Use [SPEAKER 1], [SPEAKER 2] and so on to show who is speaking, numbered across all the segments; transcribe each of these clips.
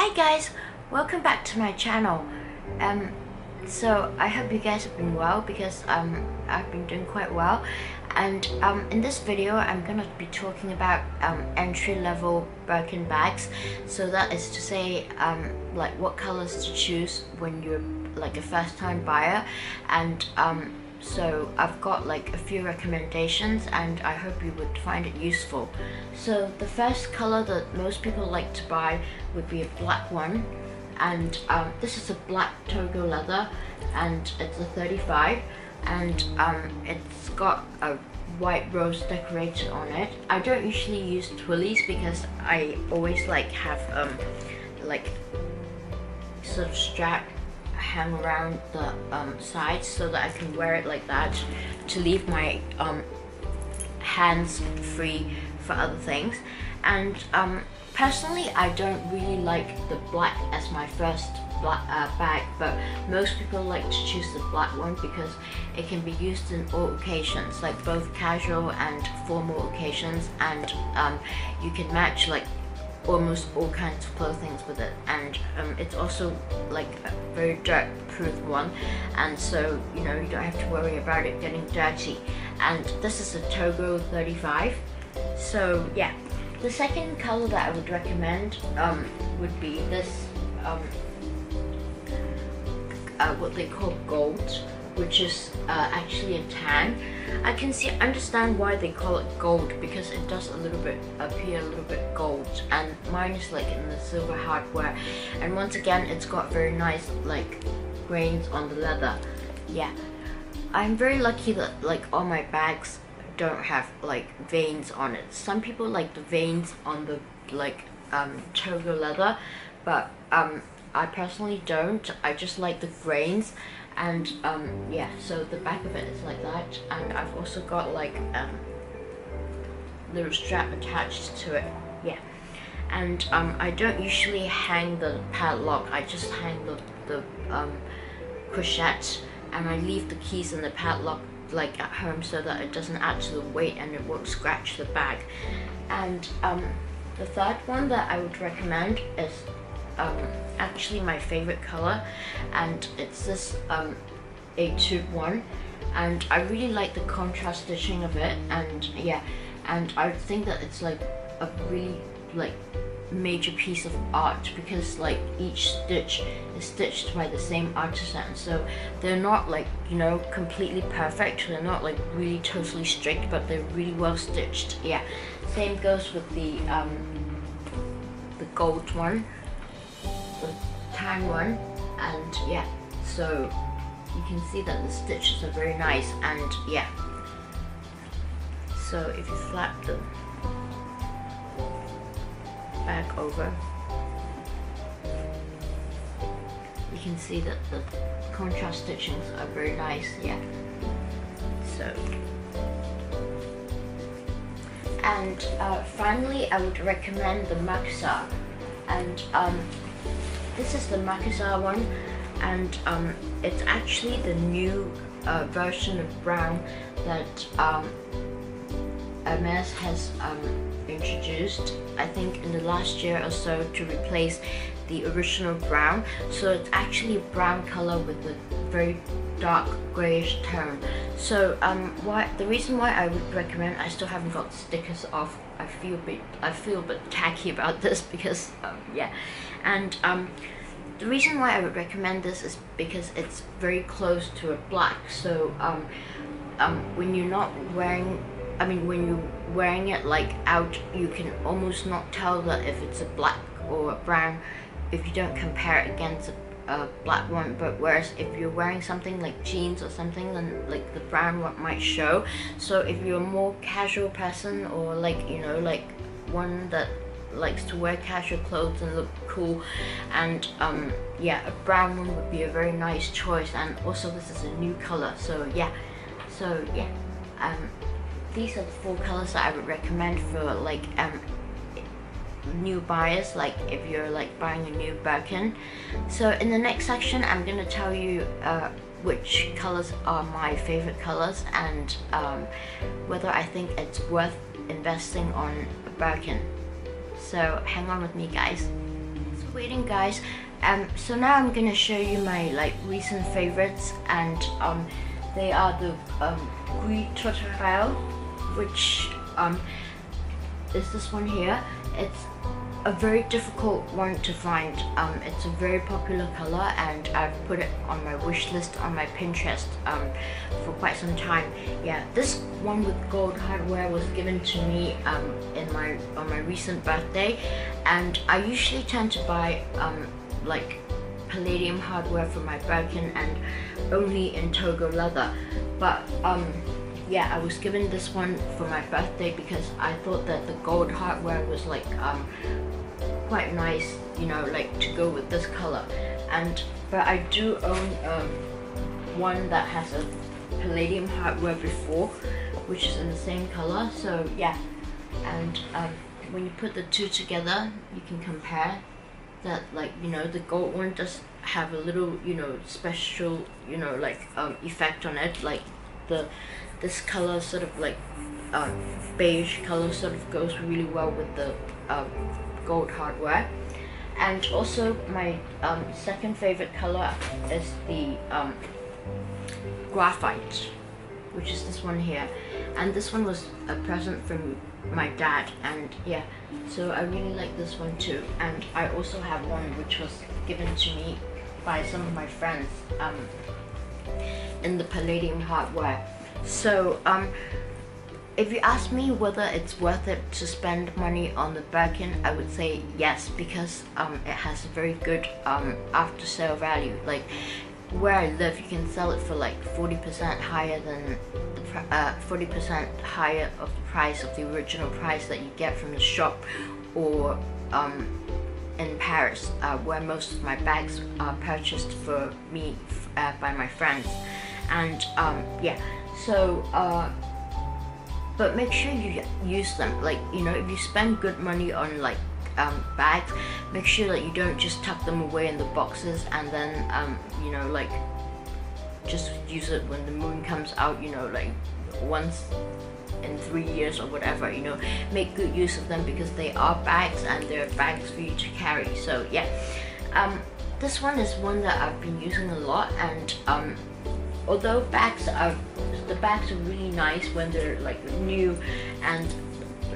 [SPEAKER 1] Hi guys, welcome back to my channel. So I hope you guys have been well because I've been doing quite well. And in this video I'm gonna be talking about entry-level Birkin bags. So that is to say like what colors to choose when you're like a first-time buyer. And so I've got like a few recommendations and I hope you would find it useful. So the first color that most people like to buy would be a black one, and this is a black Togo leather and it's a 35, and it's got a white rose decorated on it. I don't usually use twillies because I always like have like sort of strap hang around the sides so that I can wear it like that to leave my hands free for other things. And personally I don't really like the black as my first bag, but most people like to choose the black one because it can be used in all occasions, like both casual and formal occasions, and you can match like almost all kinds of clothing with it. And it's also like a very dirt proof one, and so you know you don't have to worry about it getting dirty. And this is a Togo 35. So yeah, the second color that I would recommend would be this what they call gold, which is actually a tan. I can understand why they call it gold because it does appear a little bit gold, and mine is like in the silver hardware, and once again it's got very nice like grains on the leather. Yeah, I'm very lucky that like all my bags don't have like veins on it. Some people like the veins on the like Togo leather, but I personally don't. I just like the grains. And yeah, so the back of it is like that, and I've also got like little strap attached to it. Yeah, and I don't usually hang the padlock. I just hang the pochette, and I leave the keys in the padlock like at home so that it doesn't add to the weight and it won't scratch the bag. And the third one that I would recommend is actually my favorite color, and it's this A2 one, and I really like the contrast stitching of it. And yeah, and I think that it's like a really like major piece of art because like each stitch is stitched by the same artisan, so they're not like, you know, completely perfect, they're not like really totally straight, but they're really well stitched. Yeah, same goes with the gold one, the tan one, and yeah, so you can see that the stitches are very nice. And yeah, so if you flap the bag over, you can see that the contrast stitchings are very nice. Yeah, so and finally I would recommend the Makassar, and this is the Makassar one, and it's actually the new version of brown that Hermes has introduced, I think in the last year or so, to replace the original brown. So it's actually a brown color with a very dark grayish tone. So the reason why I would recommend, I still haven't got the stickers off. I feel a bit tacky about this because yeah, and the reason why I would recommend this is because it's very close to a black. So when you're not wearing, when you're wearing it like out, you can almost not tell that if it's a black or a brown if you don't compare it against a black one. But whereas if you're wearing something like jeans or something, then like the brown one might show. So if you're a more casual person, or like, you know, like one that likes to wear casual clothes and look cool, and yeah, a brown one would be a very nice choice. And also this is a new color, so yeah, these are the 4 colors that I would recommend for like new buyers, like if you're like buying a new Birkin. So in the next section I'm gonna tell you which colors are my favorite colors, and whether I think it's worth investing on a Birkin. So hang on with me guys.
[SPEAKER 2] waiting, guys. So now I'm gonna show you my like recent favorites, and they are the beautify, which is this one here. It's a very difficult one to find. It's a very popular color, and I've put it on my wish list on my Pinterest for quite some time. Yeah, this one with gold hardware was given to me on my recent birthday, and I usually tend to buy like palladium hardware for my Birkin and only in Togo leather, but yeah, I was given this one for my birthday because I thought that the gold hardware was like quite nice, you know, like to go with this color. But I do own one that has a palladium hardware before, which is in the same color. So yeah, and when you put the two together, you can compare that, like, you know, the gold one does have a little, you know, special, you know, like effect on it, like this color sort of like beige color sort of goes really well with the gold hardware. And also my second favorite color is the graphite, which is this one here, and this one was a present from my dad, and yeah, so I really like this one too. And I also have one which was given to me by some of my friends in the palladium hardware. So if you ask me whether it's worth it to spend money on the Birkin, I would say yes, because it has a very good after sale value. Like where I live, you can sell it for like 40% higher than 40% higher of the price of the original price that you get from the shop, or in Paris, where most of my bags are purchased for me by my friends. And yeah, so but make sure you use them. Like, you know, if you spend good money on like bags, make sure that you don't just tuck them away in the boxes and then you know, like just use it when the moon comes out, you know, like once in 3 years or whatever. You know, make good use of them because they are bags and they're bags for you to carry. So yeah, this one is one that I've been using a lot, and although the bags are really nice when they're like new and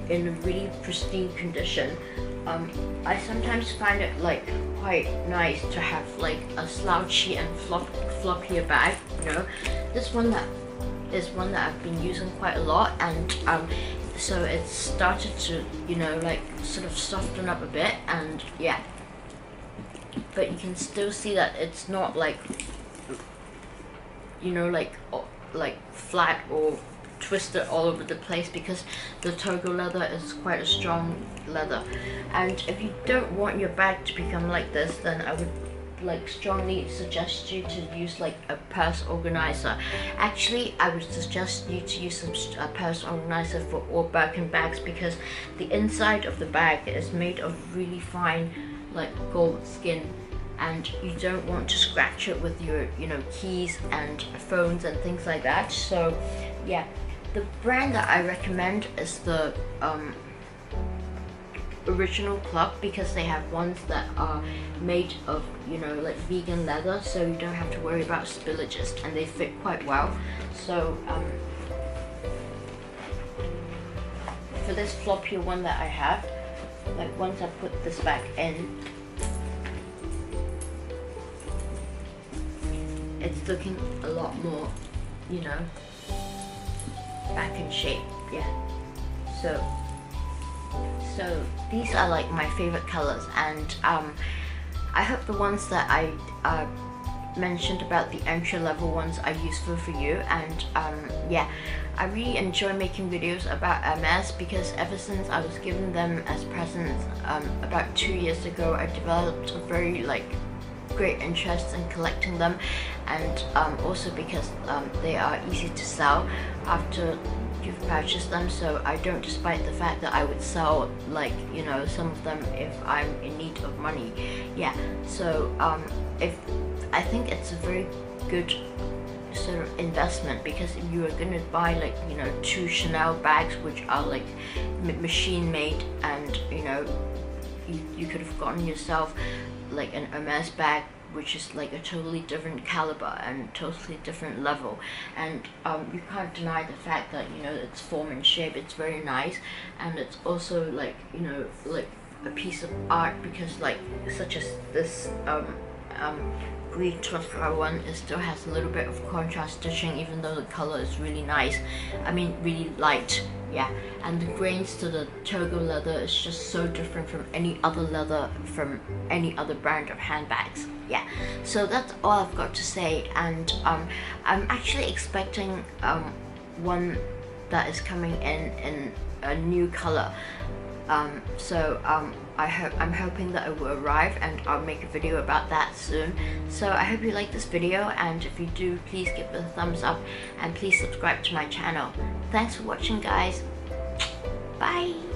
[SPEAKER 2] in a really pristine condition, I sometimes find it like quite nice to have like a slouchy and floppier bag, you know. This one that is one that I've been using quite a lot, and so it's started to, you know, like sort of soften up a bit, and yeah, but you can still see that it's not like, you know, like flat or twisted all over the place, because the Togo leather is quite a strong leather. And if you don't want your bag to become like this, then I would like strongly suggest you to use like a purse organizer. Actually, I would suggest you to use a purse organizer for all Birkin bags, because the inside of the bag is made of really fine like gold skin, and you don't want to scratch it with your, you know, keys and phones and things like that. So yeah, the brand that I recommend is the Original Club, because they have ones that are made of, you know, like vegan leather, so you don't have to worry about spillages, and they fit quite well. So for this floppier one that I have, like once I put this back in, it's looking a lot more, you know, back in shape. Yeah, so these are like my favorite colors, and I hope the ones that I mentioned about the entry level ones are useful for you. And yeah, I really enjoy making videos about Hermes, because ever since I was given them as presents about 2 years ago, I developed a very like great interest in collecting them, and also because they are easy to sell after you've purchased them. So I don't despite the fact that I would sell, like, you know, some of them if I'm in need of money. Yeah, so I think it's a very good sort of investment, because if you are going to buy like, you know, 2 Chanel bags which are like machine made, and you know, you could have gotten yourself like an Hermes bag, which is like a totally different caliber and totally different level. And you can't deny the fact that, you know, its form and shape, it's very nice, and it's also like, you know, like a piece of art, because like such as this green transfer one, it still has a little bit of contrast stitching, even though the color is really nice. I mean, really light, yeah. And the grains to the Togo leather is just so different from any other leather from any other brand of handbags. Yeah, so that's all I've got to say. And I'm actually expecting one that is coming in a new color. I'm hoping that it will arrive, and I'll make a video about that soon. So I hope you like this video, and if you do, please give it a thumbs up and please subscribe to my channel. Thanks for watching, guys. Bye.